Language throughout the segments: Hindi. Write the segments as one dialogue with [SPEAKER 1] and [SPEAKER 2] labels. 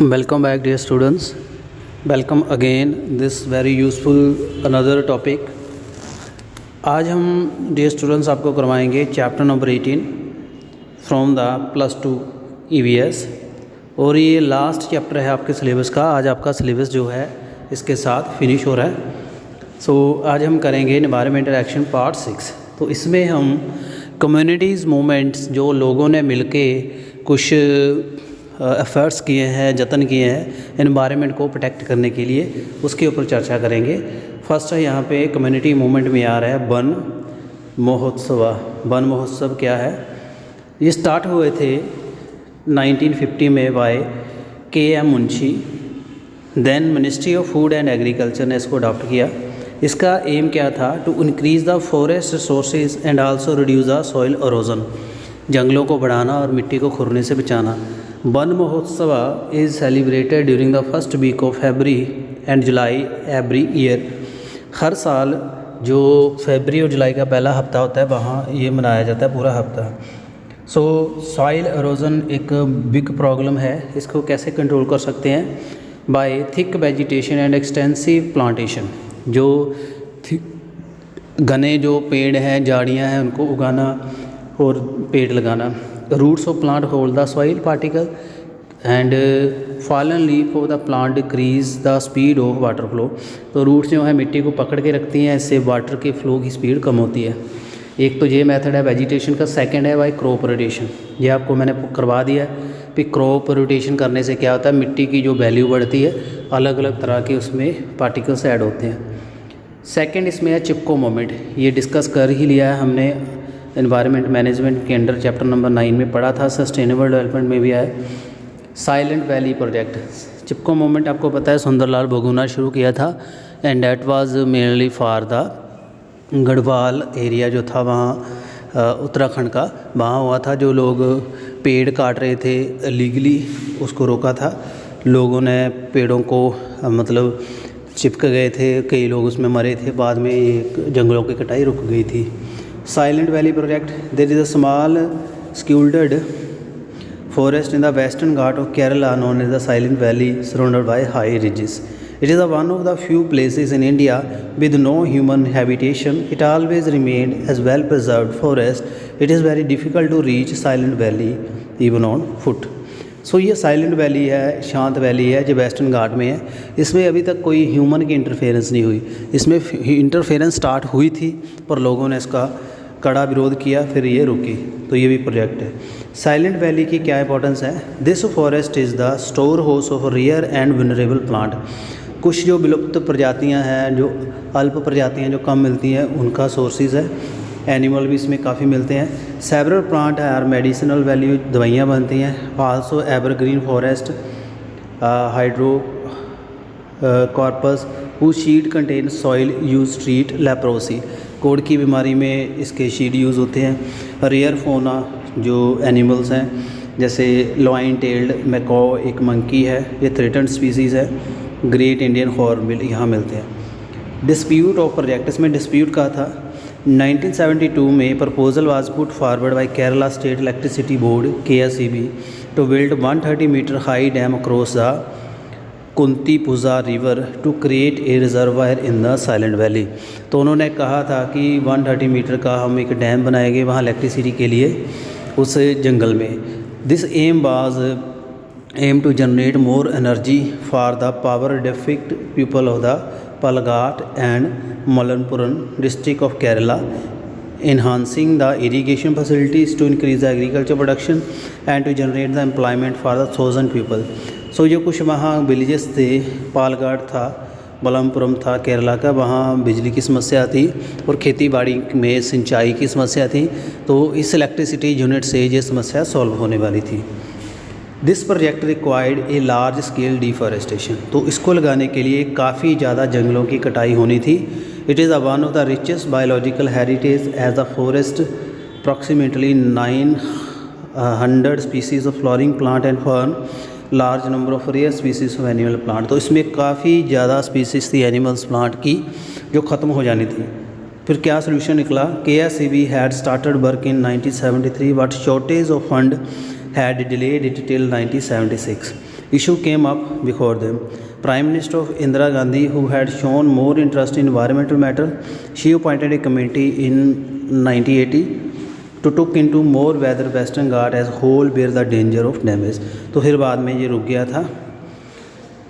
[SPEAKER 1] Welcome back, dear students. Welcome again. This very useful another topic. आज हम dear students आपको करवाएंगे chapter number 18 from the +2 EVS और ये लास्ट चैप्टर है आपके सिलेबस का। आज आपका सिलेबस जो है इसके साथ फिनिश हो रहा है। आज हम करेंगे एनवायरमेंटल एक्शन पार्ट 6। तो इसमें हम कम्युनिटीज़ मूवमेंट्स जो लोगों ने मिलके कुछ एफ़र्ट्स किए हैं, जतन किए हैं एनवायरनमेंट को प्रोटेक्ट करने के लिए, उसके ऊपर चर्चा करेंगे। फर्स्ट है यहाँ पे कम्युनिटी मूवमेंट में आ रहा है वन महोत्सव। वन महोत्सव क्या है? ये स्टार्ट हुए थे 1950 में by KM Munshi. Then ministry of food and agriculture ने इसको अडॉप्ट किया। इसका एम क्या था? To increase the forest resources and also reduce the soil erosion, जंगलों को बढ़ाना और मिट्टी को खुरने से बचाना। Van Mahotsav is celebrated during the first week of February and July every year. हर साल जो फरवरी और जुलाई का पहला हफ्ता होता है वहाँ ये मनाया जाता है पूरा हफ्ता। सॉइल एरोजन एक बिग प्रॉब्लम है। इसको कैसे कंट्रोल कर सकते हैं? By thick vegetation and extensive plantation. जो घने जो पेड़ हैं, झाड़ियाँ हैं, उनको उगाना और पेड़ लगाना। Roots of plant hold the soil particle and fallen leaf of the plant decrease the speed of water flow. तो रूट्स जो है मिट्टी को पकड़ के रखती हैं, इससे वाटर के फ्लो की स्पीड कम होती है। एक तो ये मेथड है वेजिटेशन का। सेकंड है बाय क्रॉप रोटेशन। ये आपको मैंने करवा दिया है कि क्रॉप रोटेशन करने से क्या होता है, मिट्टी की जो वैल्यू बढ़ती है, अलग अलग तरह के उसमें पार्टिकल्स ऐड होते हैं। सेकंड इसमें है चिपको मोमेंट। ये डिस्कस कर ही लिया है हमने एनवायरनमेंट मैनेजमेंट के अंडर चैप्टर नंबर 9 में पढ़ा था। सस्टेनेबल डेवलपमेंट में भी आया। Silent valley project. Chipko movement आपको पता है सुंदरलाल बहुगुणा शुरू किया था and that was mainly for the Garhwal area जो था वहाँ उत्तराखंड का, वहाँ हुआ था। जो लोग पेड़ काट रहे थे लीगली, उसको रोका था। लोगों ने पेड़ों को मतलब चिपक गए थे, कई लोग उसमें मरे थे। बाद में ये जंगलों की कटाई रुक गई थी। Silent Valley project. There is a small shielded forest in the western Ghat of Kerala known as the Silent Valley, surrounded by high ridges. It is one of the few places in India with no human habitation. It always remained as well preserved forest. It is very difficult to reach Silent Valley even on foot. ये साइलेंट वैली है, शांत वैली है, जो वेस्टर्न घाट में है। इसमें अभी तक कोई ह्यूमन की इंटरफेरेंस नहीं हुई। इसमें इंटरफेरेंस स्टार्ट हुई थी पर लोगों ने इसका कड़ा विरोध किया, फिर ये रुकी। तो ये भी प्रोजेक्ट है। साइलेंट वैली की क्या इंपॉर्टेंस है? This forest is the store house of rare and vulnerable plant. कुछ जो विलुप्त प्रजातियाँ हैं, जो अल्प प्रजातियाँ जो कम मिलती हैं, उनका सोर्सेज है। एनिमल भी इसमें काफ़ी मिलते हैं। Several plant are medicinal value, दवाइयाँ बनती हैं। Also evergreen forest, hydnocarpus who seed contain soil use treat leprosy. कोढ़ की बीमारी में इसके शीड यूज़ होते हैं। रेयर फोना जो एनिमल्स हैं, जैसे लॉइन टेल्ड मैकॉ एक मंकी है, ये थ्रेटन्ड स्पीसीज़ है। ग्रेट इंडियन हॉर्नबिल यहाँ मिलते हैं। डिस्प्यूट ऑफ प्रोजेक्ट, इसमें डिस्प्यूट का था 1972 में। Proposal was put forward by Kerala state electricity board KSEB to build 130 meter high dam across the Kunthipuzha river to create a reservoir in the silent valley. तो उन्होंने कहा था कि 130 मीटर का हम एक डैम बनाएंगे वहाँ इलेक्ट्रिसिटी के लिए उस जंगल में। This aim was aim to generate more energy for the power deficit people of the Palghat and Malappuram district of Kerala, enhancing the irrigation facilities to increase the agriculture production and to generate the employment for the 1000 people. ये कुछ वहाँ विलेजेस थे, पालघाट था, मलप्पुरम था केरला का, वहाँ बिजली की समस्या थी और खेती बाड़ी में सिंचाई की समस्या थी। तो इस इलेक्ट्रिसिटी यूनिट से ये समस्या सॉल्व होने वाली थी। This project required a large scale deforestation. तो इसको लगाने के लिए काफ़ी ज़्यादा जंगलों की कटाई होनी थी। It is one of the richest biological heritage as the forest approximately 900 species of flowering plant and fern, large number of rare species of animal plant. तो इसमें काफ़ी ज़्यादा स्पीसीज थी एनिमल्स प्लांट की जो ख़त्म हो जानी थी। फिर क्या सोल्यूशन निकला? KSEB had started work in 1973 but shortage of fund had delayed it till 1976. issue came up before them. Prime Minister of Indira Gandhi, who had shown more interest in environmental matter, she appointed a committee in 1980 to look into more whether Western Ghat as whole bear the danger of damage. तो फिर बाद में ये रुक गया था.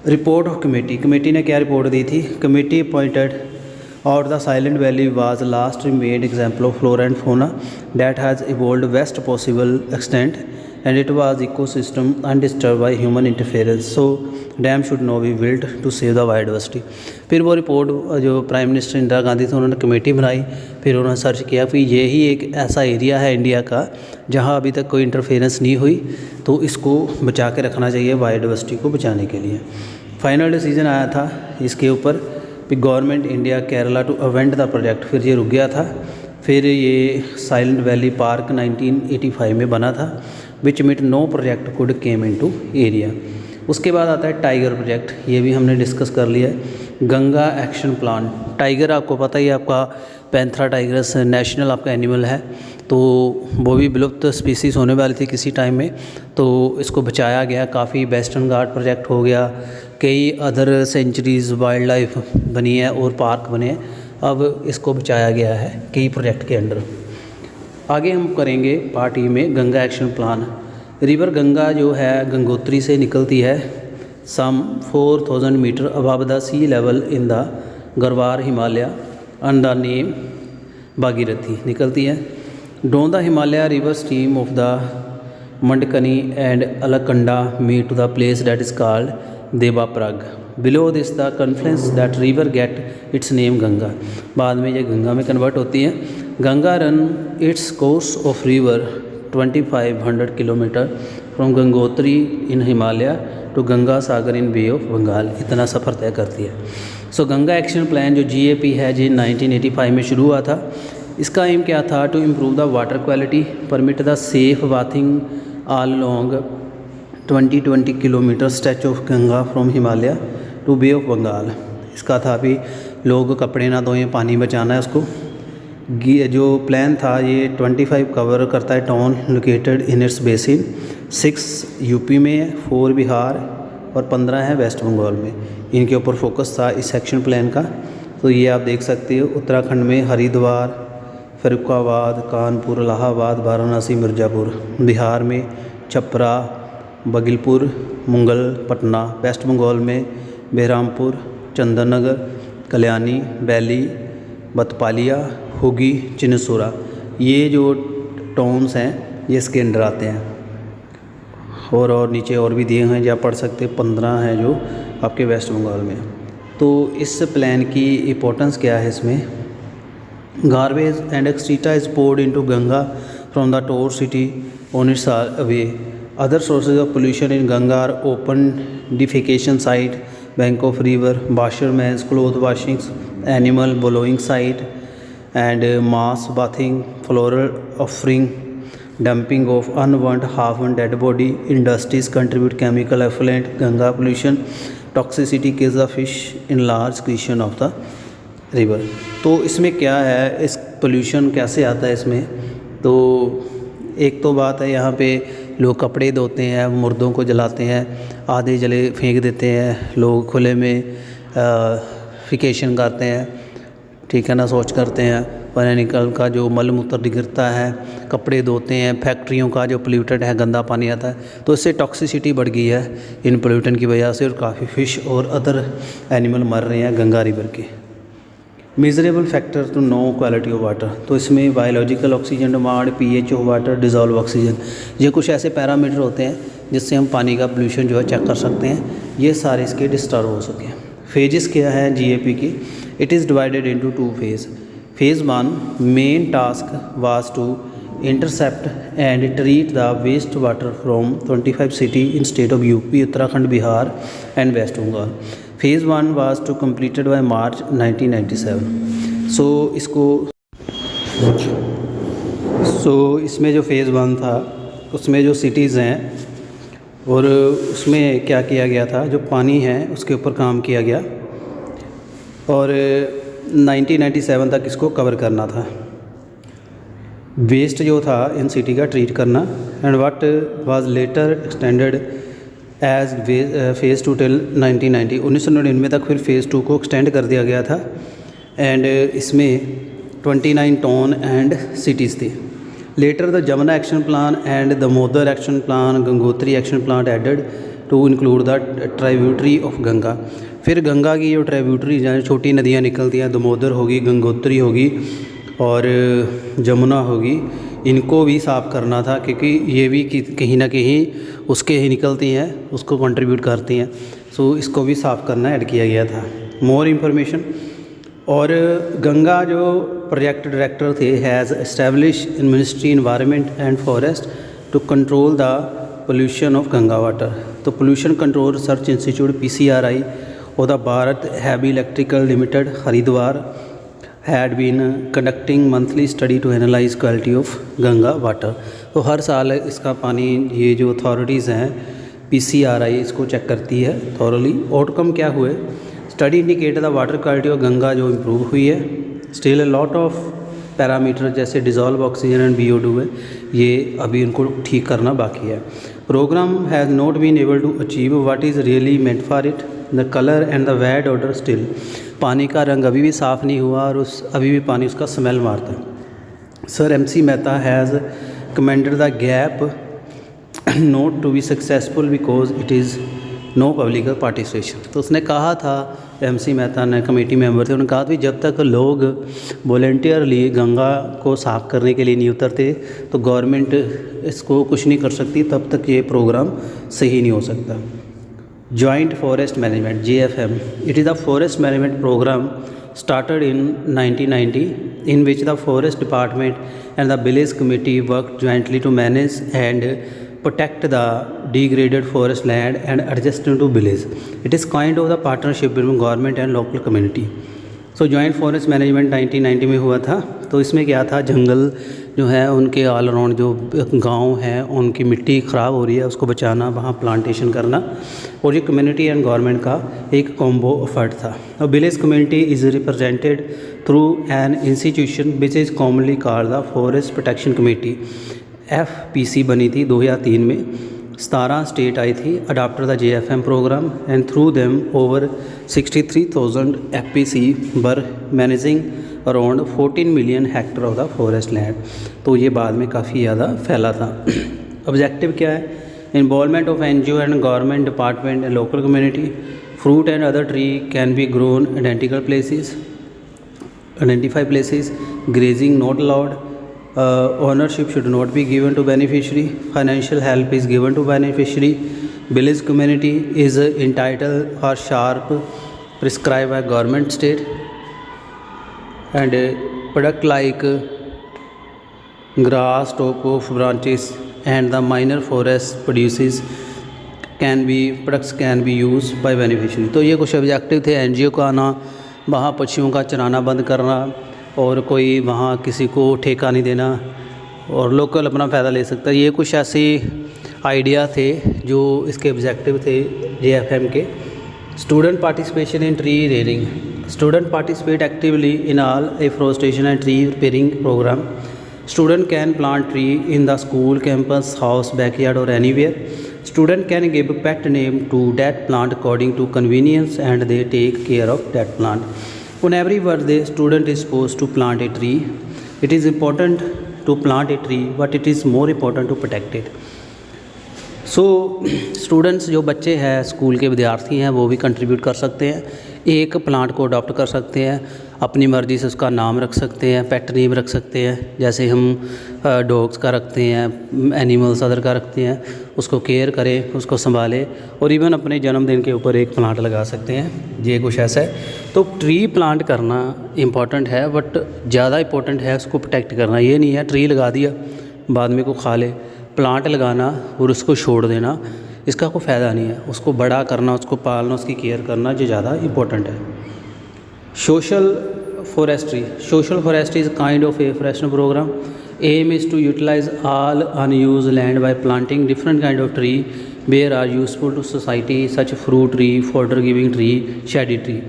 [SPEAKER 1] रिपोर्ट ऑफ कमेटी ने क्या रिपोर्ट दी थी? कमेटी अपॉइंटेड और the silent valley was last remained example of flora and fauna that has evolve best possible extent and it was ecosystem undisturbed by human interference, so dam should now be built to save the biodiversity. फिर वो रिपोर्ट जो प्राइम मिनिस्टर इंदिरा गांधी थे उन्होंने कमेटी बनाई, फिर उन्होंने सर्च किया कि ये ही एक ऐसा एरिया है इंडिया का जहाँ अभी तक कोई इंटरफेरेंस नहीं हुई, तो इसको बचा के रखना चाहिए बायोडाइवर्सिटी को बचाने के लिए. फाइनल डिसीजन आया था इसके ऊपर कि government India Kerala to avert the project. फिर ये रुक गया था. फिर ये साइलेंट वैली पार्क 1985 में बना था, which meant no project could came into area. उसके बाद आता है टाइगर प्रोजेक्ट, ये भी हमने डिस्कस कर लिया है. Ganga action plan. टाइगर आपको पता ही, आपका पैंथरा टाइगरस नेशनल आपका एनिमल है, तो वो भी विलुप्त स्पीसीज़ होने वाली थी किसी टाइम में, तो इसको बचाया गया. काफ़ी वेस्टर्न घाट प्रोजेक्ट हो गया, कई अदर सेंचुरीज़ वाइल्ड लाइफ बनी है और पार्क बने हैं. अब इसको बचाया गया है कई प्रोजेक्ट के अंडर. आगे हम करेंगे पार्ट ई में Ganga action plan. River Ganga जो है गंगोत्री से निकलती है some 4000 meter above the sea level in the Garhwal Himalaya and the name Bhagirathi निकलती है. Down the Himalaya river stream of the Mandakini and Alaknanda meet to the place that is called Devprayag. Below this the confluence that river get its name Ganga. बाद में ये गंगा में कन्वर्ट होती है. Ganga run it's course of river 2500 kilometre from Gangotri in Himalaya to Ganga Sagar in bay of Bengal. इतना सफ़र तय करती है. सो गंगा एक्शन प्लान जो GAP है जी 1985 में शुरू हुआ था. इसका एम क्या था? To improve the water quality, permit the safe bathing all long 20 kilometre stretch of Ganga from Himalaya to bay of Bengal. इसका था अभी लोग कपड़े ना धोएं, पानी बचाना है उसको. जो प्लान था ये 25 कवर करता है town located in its basin. 6 UP में है, 4 बिहार और 15 है वेस्ट बंगाल में. इनके ऊपर फोकस था इस एक्शन प्लान का. तो ये आप देख सकते हो उत्तराखंड में हरिद्वार, फरुखाबाद, कानपुर, इलाहाबाद, वाराणसी, मिर्ज़ापुर. बिहार में छपरा, बगिलपुर, मुंगल, पटना. वेस्ट बंगाल में बेहरामपुर, चंदननगर, कल्याणी, वैली, बतपालिया, हुगी, चिनसुरा. ये जो टाउन्स हैं ये इसके अंडर आते हैं. और नीचे और भी दिए हैं जो आप पढ़ सकते हैं. 15 हैं जो आपके वेस्ट बंगाल में. तो इस प्लान की इम्पोर्टेंस क्या है इसमें? Garbage and excreta is poured into Ganga from the tour city on its way. Other sources of pollution in Ganga are open defecation site, bank of river, washermen's, cloth washings, animal blowing site and mass bathing, floral offering, dumping of unwanted half-eaten dead body. Industries contribute chemical effluent. Ganga pollution, toxicity kills the fish in large creation of the river. तो इसमें क्या है, इस पोल्यूशन कैसे आता है इसमें? तो एक तो बात है यहाँ पे लोग कपड़े धोते हैं, मुर्दों को जलाते हैं, आधे जले फेंक देते हैं. लोग खुले में फिकेशन करते हैं, ठीक है ना, शौच करते हैं. निकल का जो मल मूत्र गिरता है, कपड़े धोते हैं, फैक्ट्रियों का जो पोल्यूटेड है गंदा पानी आता है. तो इससे टॉक्सिसिटी बढ़ गई है इन पोल्यूटन की वजह से, और काफ़ी फ़िश और अदर एनिमल मर रहे हैं गंगा रिवर के. Measurable factor to know quality of water. तो इसमें biological oxygen demand, pH of water, dissolve oxygen, ये कुछ ऐसे पैरामीटर होते हैं जिससे हम पानी का पोल्यूशन जो है चेक कर सकते हैं. ये सारे इसके डिस्टर्ब हो सके. फेजेस क्या है GAP की? It is divided into 2 phases. Phase 1 main task was to intercept and treat the wastewater from 25 cities in state of UP, Uttarakhand, Bihar and West Bengal. Phase 1 was to completed by March 1997. इसमें जो फेज़ 1 था उसमें जो सिटीज़ हैं और उसमें क्या किया गया था, जो पानी है उसके ऊपर काम किया गया और 1997 तक इसको कवर करना था. वेस्ट जो था इन सिटी का ट्रीट करना. And what was later extended as phase 2 till 1990, 1999 तक फिर फ़ेज़ 2 को एक्सटेंड कर दिया गया था। एंड इसमें 29 टाउन एंड सिटीज़ थी। Later the Jamuna action plan and the Damodar action plan, Gangotri action plan added to include the tributary of Ganga. फिर गंगा की जो ट्राइब्यूटरी जहाँ छोटी नदियाँ निकलती हैं, दामोदर होगी, गंगोत्री होगी और जमुना होगी, इनको भी साफ़ करना था, क्योंकि ये भी कहीं ना कहीं उसके ही निकलती हैं, उसको कंट्रीब्यूट करती हैं। सो इसको भी साफ़ करना ऐड किया गया था। More information. और गंगा जो प्रोजेक्ट डायरेक्टर थे has establish in ministry environment and forest to control the pollution of Ganga water. तो pollution control research institute PCRI और the Bharat heavy electrical limited Haridwar had been conducting monthly study to analyze quality of Ganga water. तो हर साल इसका पानी, ये जो अथॉरिटीज़ हैं PCRI इसको चेक करती है थॉरली। आउटकम क्या हुए? Study indicate the water quality of Ganga जो इम्प्रूव हुई है। Still a lot of parameter जैसे डिज़ोल्व ऑक्सीजन एंड BO2 है, ये अभी उनको ठीक करना बाकी है। Program has not been able to achieve what is really meant for it, the colour and the bad order still. पानी का रंग अभी भी साफ़ नहीं हुआ और अभी भी पानी उसका स्मेल मारता है। Sir MC Mehta has commended the GAP not to be successful because it is no public participation. तो उसने कहा था, MC मेहता ने, कमेटी मेंबर थे, उन्होंने कहा कि जब तक लोग वॉलंटियरली गंगा को साफ़ करने के लिए नहीं उतरते तो गवर्नमेंट इसको कुछ नहीं कर सकती, तब तक ये प्रोग्राम सही नहीं हो सकता। Joint Forest Management JFM, it is a forest management program started in 1990 in which the forest department and the village committee worked jointly to manage and protect the degraded forest land and adjacent to village. It is kind of the partnership between government and local community. So joint forest management 1990 में हुआ था। तो इसमें क्या था, जंगल जो है उनके ऑल अराउंड जो गांव हैं उनकी मिट्टी ख़राब हो रही है, उसको बचाना, वहाँ प्लांटेशन करना, और ये कम्युनिटी एंड गवर्नमेंट का एक कॉम्बो एफर्ट था। और village community is represented through an institution which is commonly called the forest protection committee. FPC बनी थी 2003 में। 17 स्टेट आई थी adapter the JFM program and through them over 63,000 FPC were managing around 14 million hectare of the forest land. तो ये बाद में काफ़ी ज़्यादा फैला था। ऑब्जेक्टिव क्या है? Involvement of NGO and government department and local community. Fruit and other tree can be grown identify places, grazing not allowed, ownership should not be given to beneficiary, financial help is given to beneficiary, village community is entitled or sharp prescribed by government state, and product like grass, top of branches and the minor forest products can be used by beneficiary। तो ये कुछ ऑब्जेक्टिव थे NGO का आना, वहाँ पक्षियों का चराना बंद करना, और कोई वहाँ किसी को ठेका नहीं देना, और लोकल अपना फ़ायदा ले सकता है। ये कुछ ऐसे आइडिया थे जो इसके ऑब्जेक्टिव थे JFM के। Student participation in tree rearing. Student participate actively in all afforestation and tree repairing program. Student can plant tree in the school, campus, house, backyard और anywhere. Student can give pet name to that plant according to convenience and they take care of that plant. On every birthday, student is supposed to plant a tree. It is important to plant a tree, but it is more important to protect it. So, students जो बच्चे हैं, स्कूल के विद्यार्थी हैं, वो भी कंट्रीब्यूट कर सकते हैं। एक प्लांट को अडॉप्ट कर सकते हैं, अपनी मर्ज़ी से उसका नाम रख सकते हैं, पेट नेम रख सकते हैं, जैसे हम डॉग्स का रखते हैं, एनिमल्स अदर का रखते हैं, उसको केयर करें, उसको संभालें, और इवन अपने जन्मदिन के ऊपर एक प्लांट लगा सकते हैं। ये कुछ ऐसा है। तो ट्री प्लांट करना इम्पॉर्टेंट है, बट ज़्यादा इम्पोर्टेंट है उसको प्रोटेक्ट करना। ये नहीं है ट्री लगा दिया बाद में को खा ले। प्लांट लगाना और उसको छोड़ देना, इसका कोई फ़ायदा नहीं है। उसको बड़ा करना, उसको पालना, उसकी केयर करना, जो ज़्यादा इम्पोर्टेंट है। Social forestry is kind of afforestation programme. Aim is to utilise all unused land by planting different kind of tree where are useful to society such fruit tree, fodder giving tree, shady tree.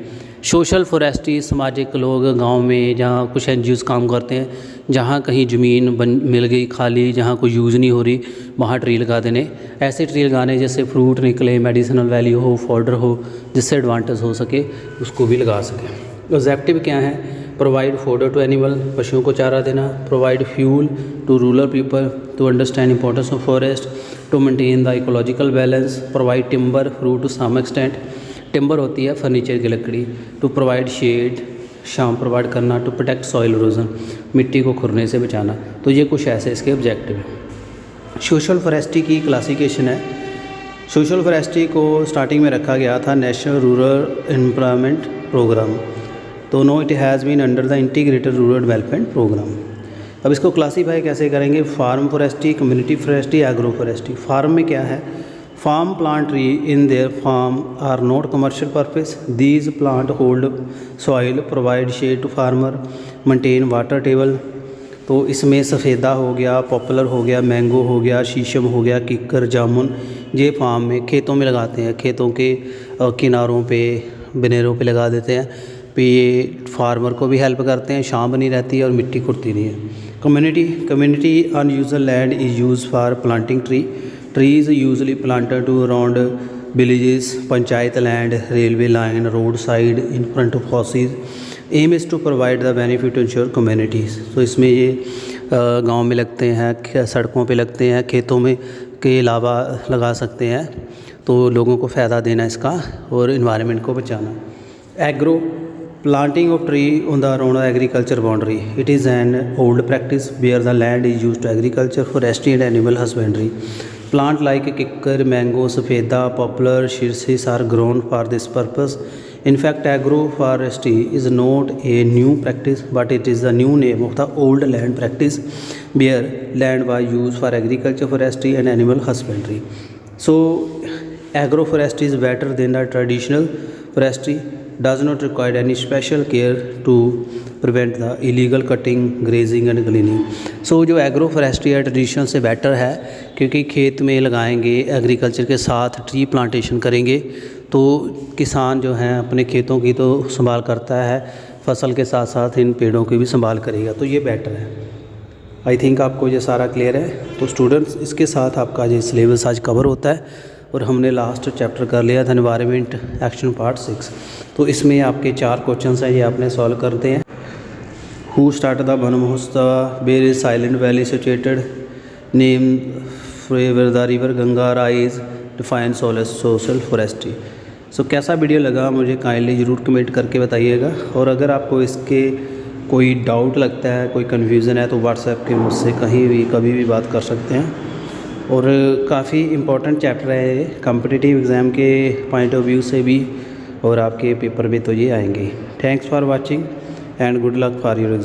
[SPEAKER 1] Social forestry सामाजिक लोग गांव में जहाँ कुछ एनजीओज़ काम करते हैं, जहाँ कहीं ज़मीन बन मिल गई खाली, जहाँ कोई यूज़ नहीं हो रही, वहाँ ट्री लगा देने। ऐसे ट्री लगाने जैसे फ्रूट निकले, मेडिसिनल वैल्यू हो, फॉडर हो, जिससे एडवांटेज हो सके उसको भी लगा सकें। ऑब्जेक्टिव क्या है? प्रोवाइड फॉडर टू एनिमल, पशुओं को चारा देना। Provide fuel to rural people to understand importance of forest, to maintain the ecological balance. Provide timber fruit to some extent, timber होती है फर्नीचर की लकड़ी। टू प्रोवाइड शेड, छांव प्रोवाइड करना। टू प्रोटेक्ट सॉइल इरोजन, मिट्टी को खुरने से बचाना। तो ये कुछ ऐसे इसके ऑब्जेक्टिव हैं। सोशल फॉरेस्ट्री की क्लासिफिकेशन है। सोशल फॉरेस्ट्री को स्टार्टिंग में रखा गया था नेशनल रूरल एम्प्लॉयमेंट प्रोग्राम, तो no it has been under the integrated rural development programme. अब इसको क्लासीफाई कैसे करेंगे? Farm forestry, community forestry, agro forestry. Farm में क्या है? Farm plant tree in their farm are not commercial purpose, these plant hold soil, provide shade to farmer, maintain water table. तो इसमें सफ़ेदा हो गया, पॉपुलर हो गया, मैंगो हो गया, शीशम हो गया, किक्कर, जामुन, ये फार्म में खेतों में लगाते हैं, खेतों के किनारों पे, बनेरों पे लगा देते हैं। पे ये फार्मर को भी हेल्प करते हैं, छांव बनी रहती है और मिट्टी खुरती नहीं है। Community unusual land is use for planting tree, trees usually planted to around villages, panchayat land, railway line, roadside, in front of houses. Aim is to provide the benefit to ensure communities. तो इसमें ये गांव में लगते हैं, सड़कों पे लगते हैं, खेतों में के अलावा लगा सकते हैं, तो लोगों को फ़ायदा देना इसका और इन्वायरमेंट को बचाना। Agro, planting of tree on the around agriculture boundary. It is an old practice where the land is used to agriculture, forestry and animal husbandry. Plant like kikkar, mango, safeda, poplar, shirsis are grown for this purpose. In fact, agroforestry is not a new practice, but it is the new name of the old land practice where land was used for agriculture, forestry and animal husbandry. So, agroforestry is better than the traditional forestry, does not require any special care to prevent the illegal cutting, grazing and gleaning. So जो एग्रो फॉरेस्ट्री है ट्रेडिशनल से बेटर है, क्योंकि खेत में लगाएंगे, एग्रीकल्चर के साथ ट्री प्लांटेशन करेंगे, तो किसान जो हैं अपने खेतों की तो संभाल करता है, फसल के साथ साथ इन पेड़ों की भी संभाल करेगा, तो ये बेटर है। आई थिंक आपको ये सारा क्लियर है। तो स्टूडेंट्स, इसके साथ आपका ये सिलेबस आज कवर होता है और हमने लास्ट चैप्टर कर लिया था एनवायरनमेंट एक्शन पार्ट 6। तो इसमें आपके 4 क्वेश्चंस हैं, ये आपने सॉल्व करते हैं। Who start the Van Mahotsav, where is silent valley situated, name where the river Ganga rise, define social forestry. So कैसा वीडियो लगा मुझे काइंडली ज़रूर कमेंट करके बताइएगा, और अगर आपको इसके कोई डाउट लगता है, कोई कन्फ्यूज़न है, तो व्हाट्सएप के मुझसे कहीं भी कभी भी बात कर सकते हैं। और काफ़ी इम्पोर्टेंट चैप्टर है ये, कॉम्पिटिटिव एग्ज़ाम के पॉइंट ऑफ व्यू से भी, और आपके पेपर में तो ये आएंगे। Thanks for watching and good luck for your exam.